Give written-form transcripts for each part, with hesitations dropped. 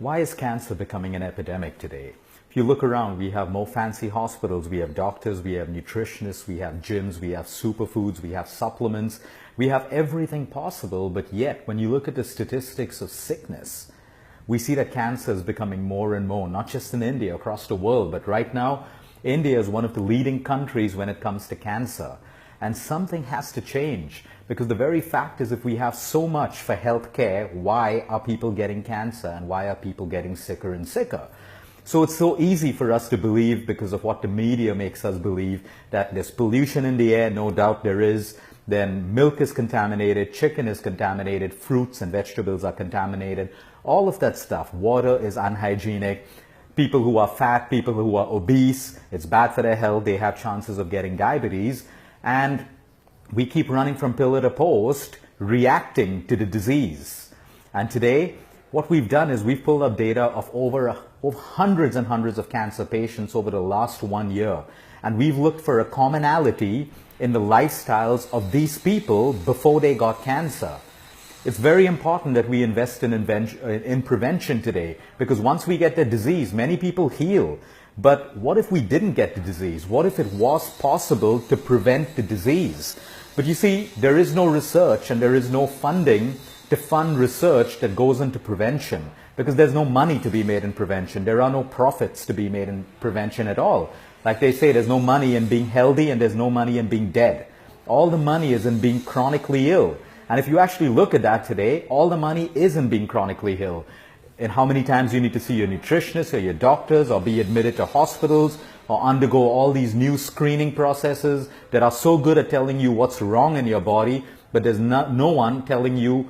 Why is cancer becoming an epidemic today? If you look around, we have more fancy hospitals, we have doctors, we have nutritionists, we have gyms, we have superfoods, we have supplements, we have everything possible, but yet when you look at the statistics of sickness, we see that cancer is becoming more and more, not just in India, across the world, but right now, India is one of the leading countries when it comes to cancer. And something has to change, because the very fact is, if we have so much for healthcare, why are people getting cancer and why are people getting sicker and sicker? So it's so easy for us to believe, because of what the media makes us believe, that there's pollution in the air. No doubt there is. Then milk is contaminated, chicken is contaminated, fruits and vegetables are contaminated. All of that stuff. Water is unhygienic. People who are fat, people who are obese, it's bad for their health. They have chances of getting diabetes. And we keep running from pillar to post, reacting to the disease. And today, what we've done is we've pulled up data of over hundreds and hundreds of cancer patients over the last 1 year. And we've looked for a commonality in the lifestyles of these people before they got cancer. It's very important that we invest in prevention today, because once we get the disease, many people heal. But what if we didn't get the disease? What if it was possible to prevent the disease? But you see, there is no research and there is no funding to fund research that goes into prevention, because there's no money to be made in prevention. There are no profits to be made in prevention at all. Like they say, there's no money in being healthy and there's no money in being dead. All the money is in being chronically ill. And if you actually look at that today, all the money is in being chronically ill. And how many times you need to see your nutritionist or your doctors, or be admitted to hospitals, or undergo all these new screening processes that are so good at telling you what's wrong in your body, but there's no one telling you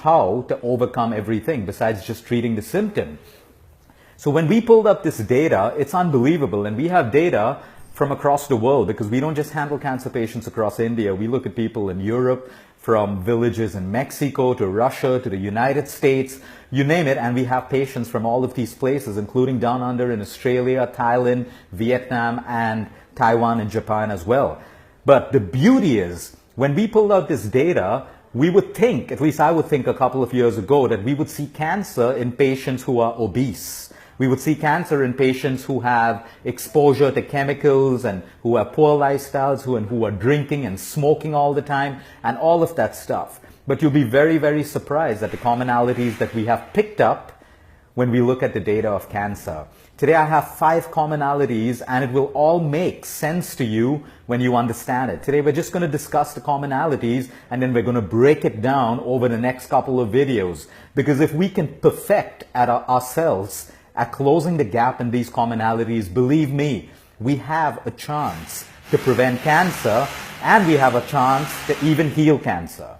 how to overcome everything besides just treating the symptom. So when we pulled up this data, it's unbelievable. And we have data from across the world, because we don't just handle cancer patients across India. We look at people in Europe, from villages in Mexico to Russia to the United States, you name it, and we have patients from all of these places, including down under in Australia, Thailand, Vietnam, and Taiwan and Japan as well. But the beauty is, when we pulled out this data, we would think, at least I would think a couple of years ago, that we would see cancer in patients who are obese. We would see cancer in patients who have exposure to chemicals and who have poor lifestyles, who are drinking and smoking all the time, and all of that stuff. But you'll be very, very surprised at the commonalities that we have picked up when we look at the data of cancer. Today I have 5 commonalities, and it will all make sense to you when you understand it. Today we're just going to discuss the commonalities, and then we're going to break it down over the next couple of videos. Because if we can perfect ourselves at closing the gap in these commonalities, believe me, we have a chance to prevent cancer, and we have a chance to even heal cancer.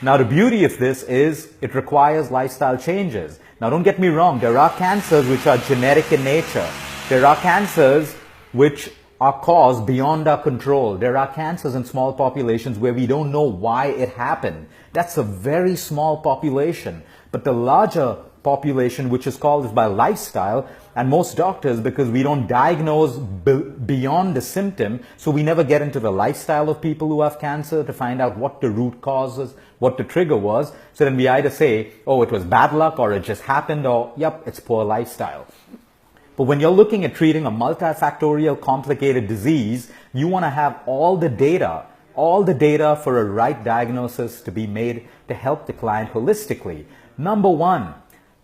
Now, the beauty of this is it requires lifestyle changes. Now, don't get me wrong, there are cancers which are genetic in nature. There are cancers which are caused beyond our control. There are cancers in small populations where we don't know why it happened. That's a very small population. But the larger population, which is caused by lifestyle, and most doctors, because we don't diagnose beyond the symptom, so we never get into the lifestyle of people who have cancer to find out what the root cause is, what the trigger was. So then we either say, oh, it was bad luck, or it just happened, or yep, it's poor lifestyle. But when you're looking at treating a multifactorial complicated disease, you want to have all the data for a right diagnosis to be made to help the client holistically. Number one,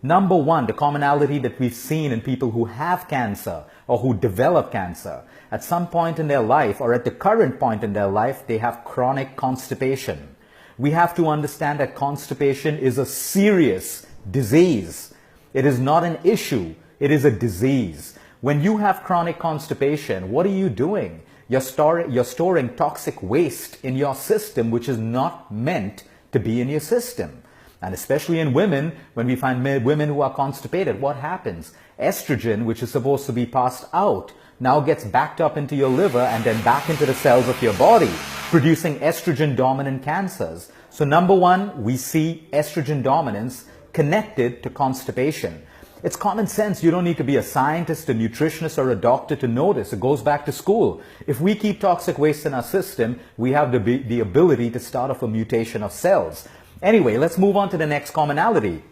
the commonality that we've seen in people who have cancer or who develop cancer, at some point in their life, or at the current point in their life, they have chronic constipation. We have to understand that constipation is a serious disease. It is not an issue, it is a disease. When you have chronic constipation, what are you doing? You're storing toxic waste in your system, which is not meant to be in your system. And especially in women, when we find women who are constipated, what happens? Estrogen, which is supposed to be passed out, now gets backed up into your liver and then back into the cells of your body, producing estrogen-dominant cancers. So number one, we see estrogen dominance connected to constipation. It's common sense. You don't need to be a scientist, a nutritionist, or a doctor to know this. It goes back to school. If we keep toxic waste in our system, we have the ability to start off a mutation of cells. Anyway, let's move on to the next commonality.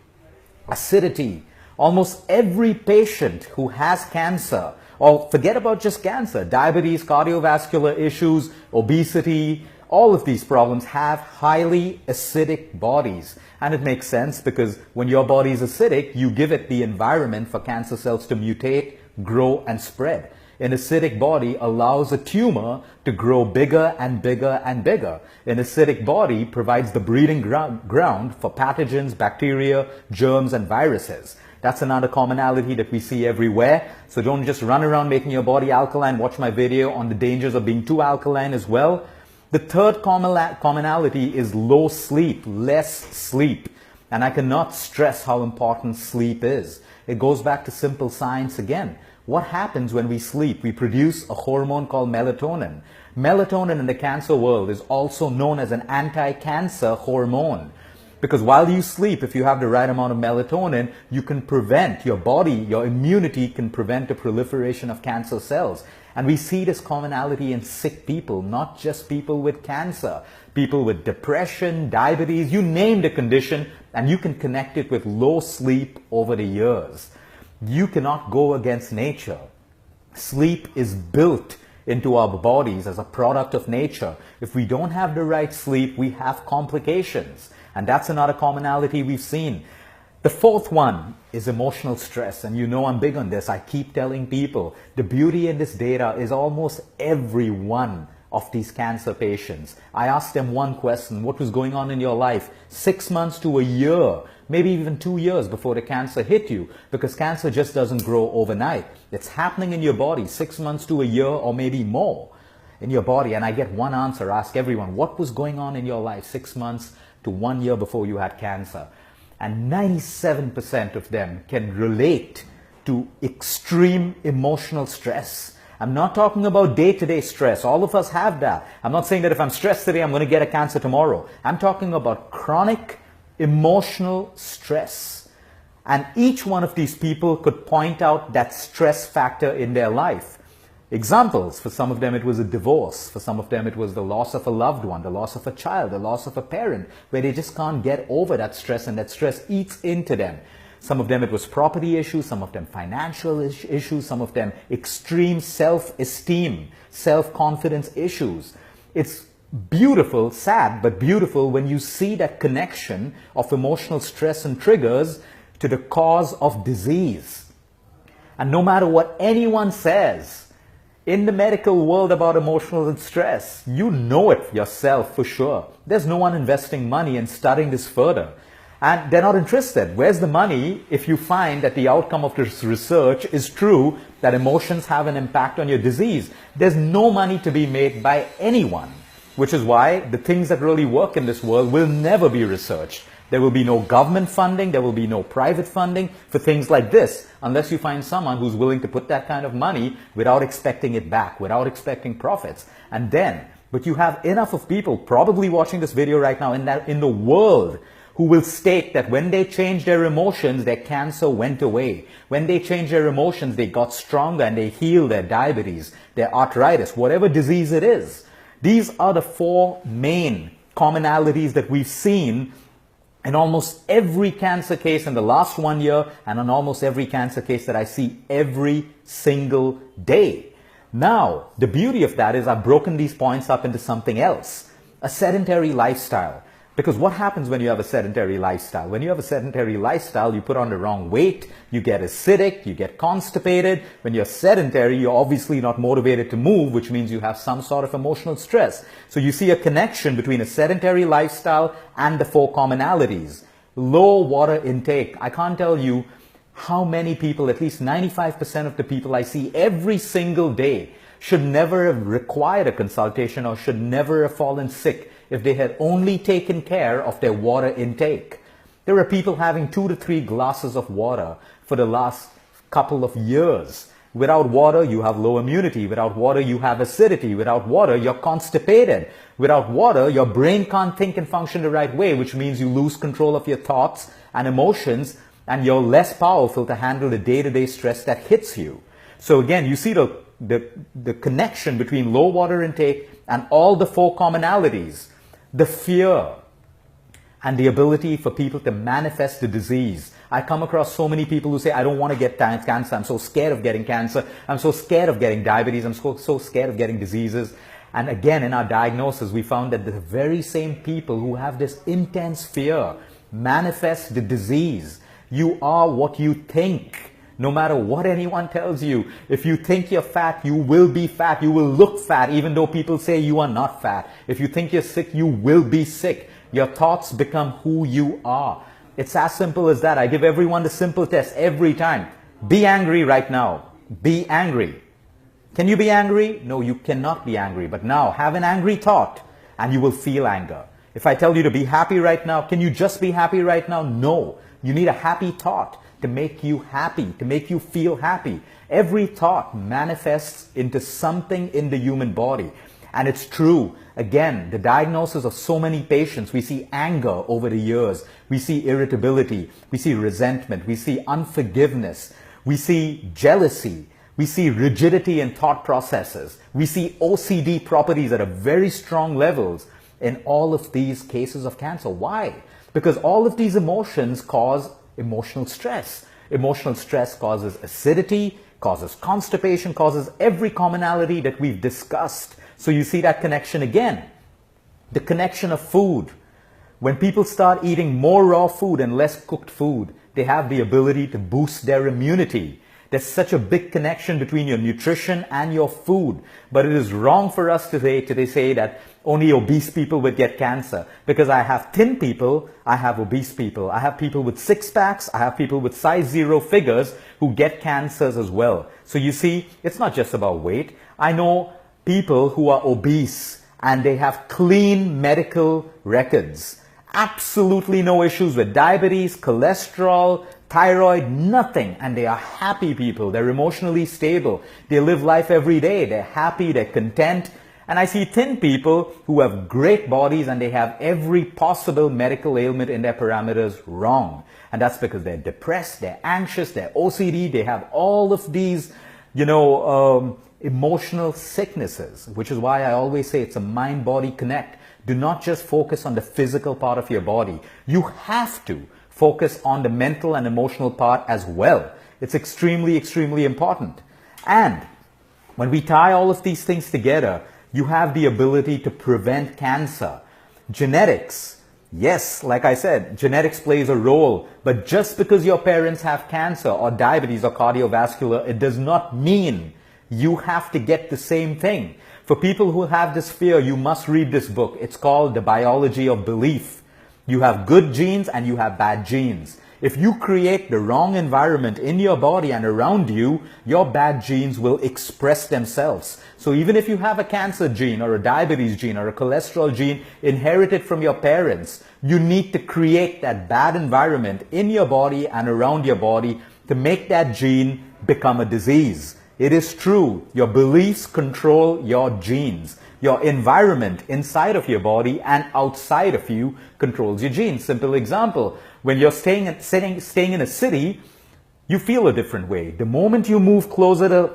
Acidity. Almost every patient who has cancer, or forget about just cancer, diabetes, cardiovascular issues, obesity, all of these problems have highly acidic bodies. And it makes sense because when your body is acidic, you give it the environment for cancer cells to mutate, grow, and spread. An acidic body allows a tumor to grow bigger and bigger and bigger. An acidic body provides the breeding ground for pathogens, bacteria, germs, and viruses. That's another commonality that we see everywhere. So don't just run around making your body alkaline. Watch my video on the dangers of being too alkaline as well. The third commonality is low sleep, less sleep. And I cannot stress how important sleep is. It goes back to simple science again. What happens when we sleep? We produce a hormone called melatonin. Melatonin in the cancer world is also known as an anti-cancer hormone. Because while you sleep, if you have the right amount of melatonin, you can prevent your body, your immunity can prevent the proliferation of cancer cells. And we see this commonality in sick people, not just people with cancer. People with depression, diabetes, you name the condition, and you can connect it with low sleep over the years. You cannot go against nature. Sleep is built into our bodies as a product of nature. If we don't have the right sleep, we have complications. And that's another commonality we've seen. The fourth one is emotional stress. And you know I'm big on this. I keep telling people the beauty in this data is almost every one of these cancer patients. I asked them one question: what was going on in your life 6 months to a year, maybe even 2 years before the cancer hit you? Because cancer just doesn't grow overnight. It's happening in your body 6 months to a year or maybe more in your body. And I get one answer. Ask everyone, what was going on in your life 6 months to 1 year before you had cancer? And 97% of them can relate to extreme emotional stress. I'm not talking about day-to-day stress. All of us have that. I'm not saying that if I'm stressed today, I'm going to get a cancer tomorrow. I'm talking about chronic emotional stress. And each one of these people could point out that stress factor in their life. Examples: for some of them it was a divorce. For some of them it was the loss of a loved one, the loss of a child, the loss of a parent, where they just can't get over that stress, and that stress eats into them. Some of them it was property issues, some of them financial issues, some of them extreme self-esteem, self-confidence issues. It's beautiful, sad, but beautiful when you see that connection of emotional stress and triggers to the cause of disease. And no matter what anyone says in the medical world about emotional stress, you know it yourself for sure. There's no one investing money in studying this further. And they're not interested. Where's the money if you find that the outcome of this research is true, that emotions have an impact on your disease? There's no money to be made by anyone, which is why the things that really work in this world will never be researched. There will be no government funding, there will be no private funding for things like this, unless you find someone who's willing to put that kind of money without expecting it back, without expecting profits. And then, but you have enough of people probably watching this video right now in the world who will state that when they changed their emotions, their cancer went away. When they changed their emotions, they got stronger and they healed their diabetes, their arthritis, whatever disease it is. These are the four main commonalities that we've seen in almost every cancer case in the last 1 year, and on almost every cancer case that I see every single day. Now, the beauty of that is I've broken these points up into something else: a sedentary lifestyle. Because what happens when you have a sedentary lifestyle? When you have a sedentary lifestyle, you put on the wrong weight, you get acidic, you get constipated. When you're sedentary, you're obviously not motivated to move, which means you have some sort of emotional stress. So you see a connection between a sedentary lifestyle and the four commonalities. Low water intake. I can't tell you how many people, at least 95% of the people I see every single day, should never have required a consultation or should never have fallen sick if they had only taken care of their water intake. There are people having 2 to 3 glasses of water for the last couple of years. Without water, you have low immunity. Without water, you have acidity. Without water, you're constipated. Without water, your brain can't think and function the right way, which means you lose control of your thoughts and emotions, and you're less powerful to handle the day-to-day stress that hits you. So again, you see the connection between low water intake and all the four commonalities. The fear and the ability for people to manifest the disease. I come across so many people who say, I don't want to get cancer. I'm so scared of getting cancer. I'm so scared of getting diabetes. I'm so scared of getting diseases. And again, in our diagnosis, we found that the very same people who have this intense fear manifest the disease. You are what you think. No matter what anyone tells you, if you think you're fat, you will be fat. You will look fat, even though people say you are not fat. If you think you're sick, you will be sick. Your thoughts become who you are. It's as simple as that. I give everyone the simple test every time. Be angry right now. Be angry. Can you be angry? No, you cannot be angry. But now, have an angry thought and you will feel anger. If I tell you to be happy right now, can you just be happy right now? No. You need a happy thought to make you happy, to make you feel happy. Every thought manifests into something in the human body. And it's true. Again, the diagnosis of so many patients, we see anger over the years. We see irritability. We see resentment. We see unforgiveness. We see jealousy. We see rigidity in thought processes. We see OCD properties at a very strong levels in all of these cases of cancer. Why? Because all of these emotions cause emotional stress. Emotional stress causes acidity, causes constipation, causes every commonality that we've discussed. So you see that connection again. The connection of food. When people start eating more raw food and less cooked food, they have the ability to boost their immunity. There's such a big connection between your nutrition and your food. But it is wrong for us today to say that only obese people would get cancer. Because I have thin people, I have obese people. I have people with six packs, I have people with size 0 figures who get cancers as well. So you see, it's not just about weight. I know people who are obese and they have clean medical records. Absolutely no issues with diabetes, cholesterol, thyroid, nothing. And they are happy people. They're emotionally stable. They live life every day. They're happy. They're content. And I see thin people who have great bodies and they have every possible medical ailment in their parameters wrong. And that's because they're depressed, they're anxious, they're OCD. They have all of these, emotional sicknesses, which is why I always say it's a mind-body connect. Do not just focus on the physical part of your body. You have to focus on the mental and emotional part as well. It's extremely, extremely important. And when we tie all of these things together, you have the ability to prevent cancer. Genetics. Yes, like I said, genetics plays a role. But just because your parents have cancer or diabetes or cardiovascular, it does not mean you have to get the same thing. For people who have this fear, you must read this book. It's called The Biology of Belief. You have good genes and you have bad genes. If you create the wrong environment in your body and around you, your bad genes will express themselves. So even if you have a cancer gene or a diabetes gene or a cholesterol gene inherited from your parents, you need to create that bad environment in your body and around your body to make that gene become a disease. It is true, your beliefs control your genes. Your environment inside of your body and outside of you controls your genes. Simple example, when you're staying in a city, you feel a different way. The moment you move closer to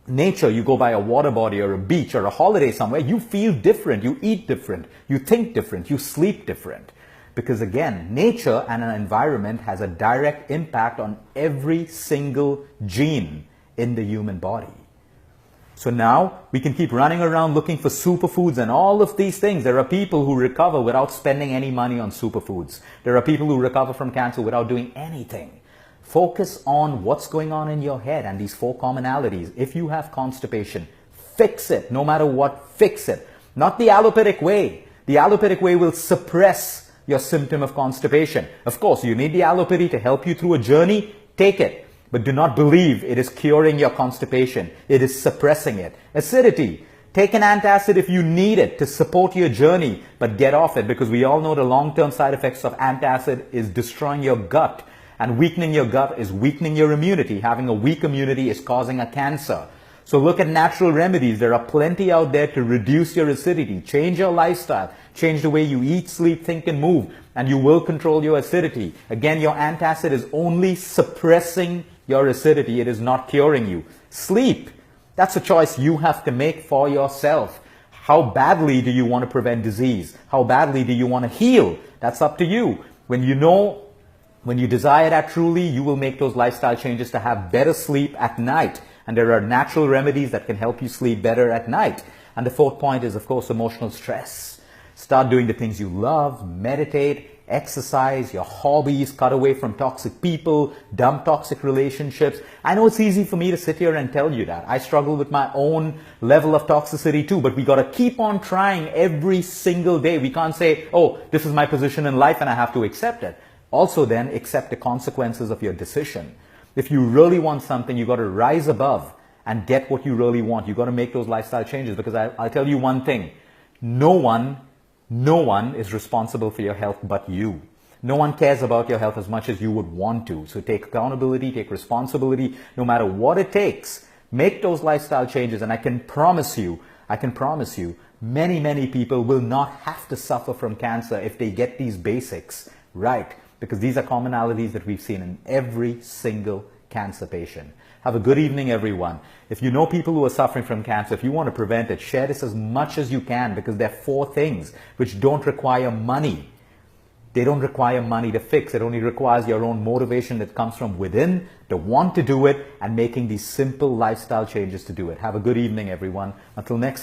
nature, you go by a water body or a beach or a holiday somewhere, you feel different, you eat different, you think different, you sleep different. Because again, nature and an environment has a direct impact on every single gene in the human body. So now we can keep running around looking for superfoods and all of these things. There are people who recover without spending any money on superfoods. There are people who recover from cancer without doing anything. Focus on what's going on in your head and these 4 commonalities. If you have constipation, fix it. No matter what, fix it. Not the allopathic way. The allopathic way will suppress your symptom of constipation. Of course, you need the allopathy to help you through a journey. Take it. But do not believe it is curing your constipation. It is suppressing it. Acidity. Take an antacid if you need it to support your journey, but get off it, because we all know the long-term side effects of antacid is destroying your gut. And weakening your gut is weakening your immunity. Having a weak immunity is causing a cancer. So look at natural remedies. There are plenty out there to reduce your acidity. Change your lifestyle. Change the way you eat, sleep, think, and move. And you will control your acidity. Again, your antacid is only suppressing your acidity. It is not curing you. Sleep. That's a choice you have to make for yourself. How badly do you want to prevent disease? How badly do you want to heal? That's up to you. When you know When you desire that truly, you will make those lifestyle changes to have better sleep at night. And there are natural remedies that can help you sleep better at night. And the fourth point is, of course, emotional stress. Start doing the things you love, meditate, exercise, your hobbies, cut away from toxic people, dump toxic relationships. I know it's easy for me to sit here and tell you that. I struggle with my own level of toxicity too, but we got to keep on trying every single day. We can't say, oh, this is my position in life and I have to accept it. Also then, accept the consequences of your decision. If you really want something, you got to rise above and get what you really want. You got to make those lifestyle changes, because I'll tell you one thing. No one is responsible for your health but you. No one cares about your health as much as you would want to. So take accountability, take responsibility, no matter what it takes. Make those lifestyle changes, and I can promise you, many people will not have to suffer from cancer if they get these basics right, because these are commonalities that we've seen in every single cancer patient. Have a good evening, everyone. If you know people who are suffering from cancer, if you want to prevent it, share this as much as you can, because there are 4 things which don't require money. They don't require money to fix. It only requires your own motivation that comes from within, to want to do it, and making these simple lifestyle changes to do it. Have a good evening, everyone. Until next